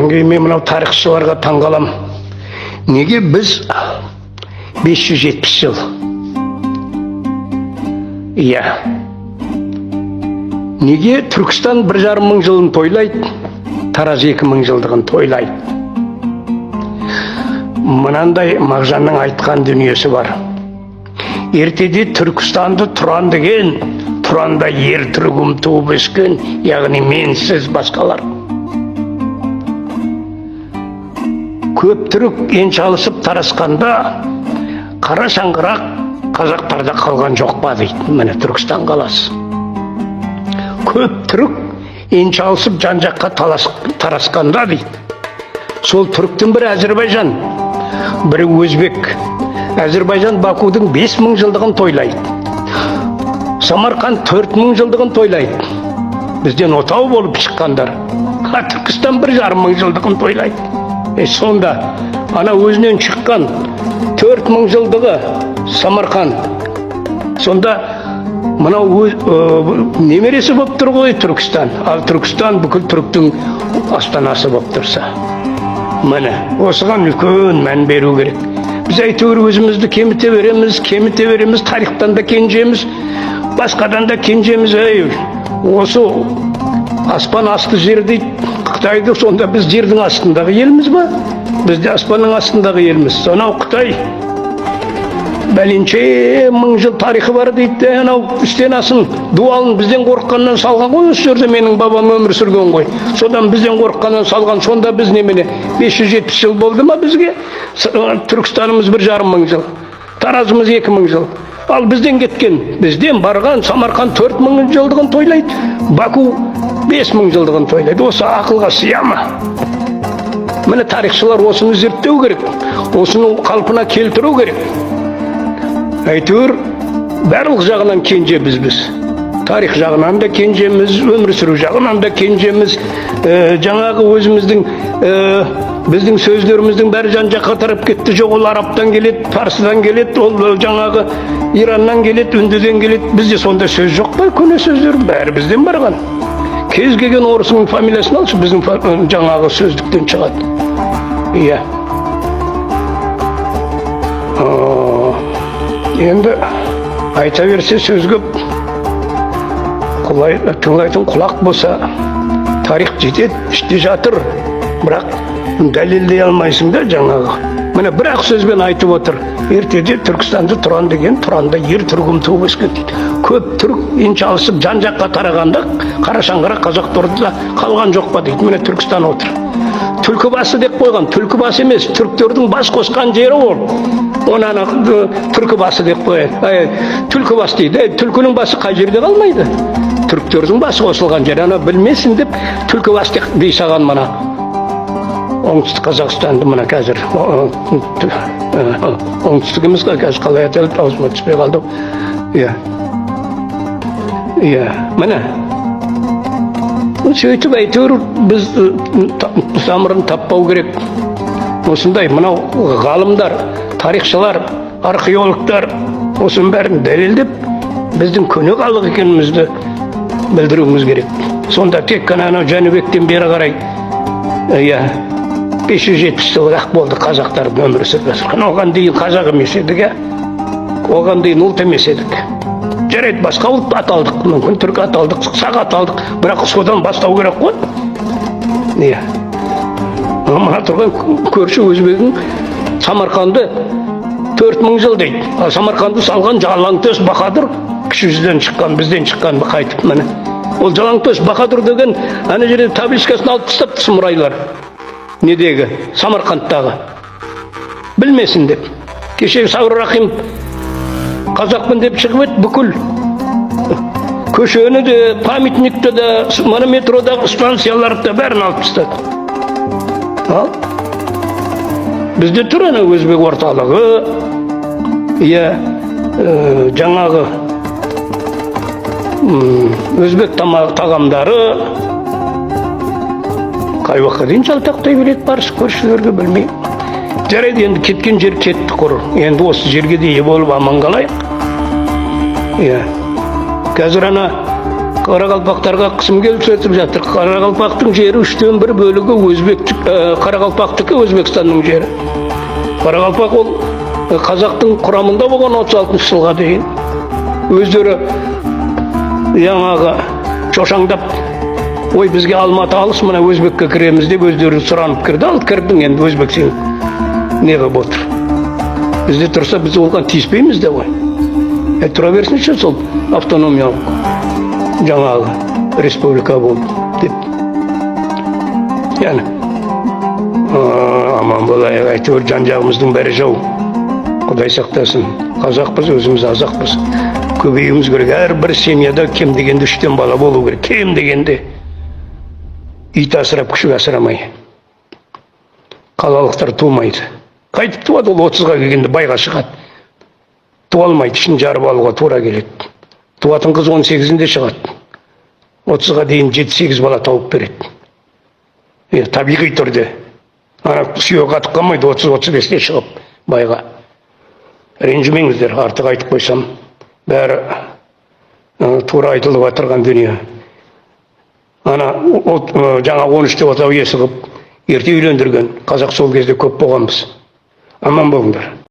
Мен мынау тарихшыларға таңғалам. Неге біз 570 жыл? Иә. Неге Түркістан 1,5 мың жылын тойлайды, Тараз 2 мың жылдығын тойлайды? Мынандай Мағжанның айтқан дүниесі бар. Ертеде Түркістанды Тұран деген, Тұранда ер түргім туып өскен, яғни мен, сіз, басқалар. Көп түрік еншалысып тарасқанда, қара шаңғырақ қазақтарда қалған жоқ па дейді, міне Түркістан қаласы. Көп түрік еншалысып жан-жаққа тарасқанда дейді. Сол түріктің бірі Әзірбайжан, бірі өзбек. Әзірбайжан Бакудың 5 мың жылдығын тойлайды. Самарқан 4 мың жылдығын тойлайды. Бізден отау болып шыққандар. Түркістан 1,5 мың жылдығын тойлайды. Сонда ана өзінен шыққан 4 мың жылдығы Самарқан. Сонда мынау немересі болып тұр ғой Түркістан. Ал Түркістан бүкіл түріктің астанасы болып тұрса. Міне, осыған үлкен мән беру керек. Біз әйтеуір өзімізді кеміте береміз, тарихтан да кенжеміз, басқадан да кенжеміз. Осы аспан асты жер дейді Қытайды, сонда біз жердің астындағы елміз ба? Біз де аспанның астындағы елміз. Сонау Қытай бәленше мың жыл тарихы бар дейді. Анау стенасын, дуалын бізден қорыққаннан салған ғой, осы жерде менің бабам өмір сүрген ғой. Содан бізден қорыққаннан салған, сонда біз немене 570 жыл болды ма бізге? Түркістанымыз 1,5 мың жыл, Таразымыз 2 мың жыл. Ал бізден кеткен, бізден барған Самарқан 4 мың жылдығын тойлайды, Баку 5 мың жылдығын тойлайды. Осы ақылға сыя ма? Міне тарихшылар осыны зерттеу керек, осыны қалпына келтіру керек. Әйтеуір барлық жағынан кенже біз. Тарих жағынан да кенжеміз, өмір сүру жағынан да кенжеміз. Жаңағы өзіміздің біздің сөздеріміздің бәрі жан-жаққа тарап кетті. Жоқ, ол Арабтан келеді, Парсыдан келеді, ол жаңағы Ираннан келеді, Үндіден келеді. Бізде сонда сөз жоқ па? Көне сөздер бәрі бізден барған. Кез келген орысының фамилиясын алшы, біздің жаңағы сөздіктен шығады. Иә. Енді айта берсе сөз көп, тыңлайтын құлақ болса, тарих жетеді, іште жатыр, бірақ дәлелдей алмайсың да жаңағы. Міне бір-ақ сөзбен айтып отыр. Ертеде Түркістанды Тұран деген, Тұранда ер түргім туып өскен дейді. Көп түрік еншалысып жан-жаққа тарағанда, қара шаңғырақ қазақтарда қалған жоқ па дейді. Міне Түркістан отыр. Түлкібасы деп қойған, Түлкібасы емес, түріктердің бас қосқан жері ол. Оны Түлкібасы деп қойған. Түлкібас дейді. Түлкінің басы қай жерде қалмайды? Түріктердің басы қосылған жер. Ана білмесін деп Түлкібас дей саған мына. Оңтүстік Қазақстанды мына қазір. Оңтүстігіміз қазір қалай аталып аузыма түспей қалды. Иә. Міне. Сөйтіп әйтеуір біз самырын таппау керек. Осындай мынау ғалымдар, тарихшылар, археологтар осының бәрін дәлелдеп, біздің көне халық екенімізді білдіруіміз керек. Сонда тек қана Жәнібектен бері қарай 570 жылға болды қазақтардың өмір сүрген. Оған дейін қазақ емес едік, оған дейін ұлт емес едік. Жарайды, басқа ұлт аталдық, мүмкін түрік аталдық, сақ аталдық, бірақ содан бастау керек қой. Мына тұрған көрші өзбегің Самарқанды 4 мың жыл дейді. Самарқанды салған Жалаңтөс Бахадыр, кіші жүзден шыққан, бізден шыққан қайтып міне. Ол Жалаңтөс Бахадыр деген ана жерде табличкасын алып тастапты сұмырайлар. Недегі? Самарқандтағы. Білмесін деп. Кешегі Сауыр Рахим қазақпын деп шығып еді, бүкіл көшені де, памятникті де, метродағы станцияларды да бәрін алып тастады. Бізде тұр ана өзбек орталығы, жаңағы өзбек тағамдары, қай уақытқа дейін жалтақтай береді баршы көршілерге білмей. Жарайды, енді кеткен жер кетті құр. Енді осы жерге де ие болып аман қалайық. Қазір ана Қарақалпақтарға қысым келіп сөйтіп жатыр. Қарақалпақтың жері 1/3 бөлігі Қарақалпақтікі Өзбекстанның жері. Қарақалпақ ол қазақтың құрамында болған 36 жылға дейін. Өздері жаңағы шошаңдап, ой бізге Алматы алыс, мына Өзбекке кіреміз деп өздері сұранып кірді. Алып кірдің, енді Өзбек сен не қылып отыр. Бізде тұрса біз оған тиіспейміз де ғой. Тұра берсінші сол автономиялық жаңағы республика болды деп. Яғни аман болайық, әйтеуір жан жағымыздың бәрі жау. Құдай сақтасын. Қазақпыз, өзіміз азақпыз. Көбеюіміз керек. Әрбір семьяда кем дегенде 3 бала болу керек. Кем дегенде. Ит асырап, күшік асырамай. Қалалықтар тумайды. Қайтып туады, ол 30-ға келгенде байға шығады. Туа алмайды, ішін жарып алуға тура келеді. Туатын қыз 18-інде шығады. 30-ға дейін 7-8 бала тауып береді. Табиғи түрде. Сүйек қатып қалмайды, 30-35-те шығып байға. Ренжімеңіздер, артық айтып қойсам. Бәрі тура айтылып отырған дүние. Жаңа 13-те отау иесі қылып, ерте үйлендірген. Қазақ сол кезде көп болғанбыз. Аман болыңдар.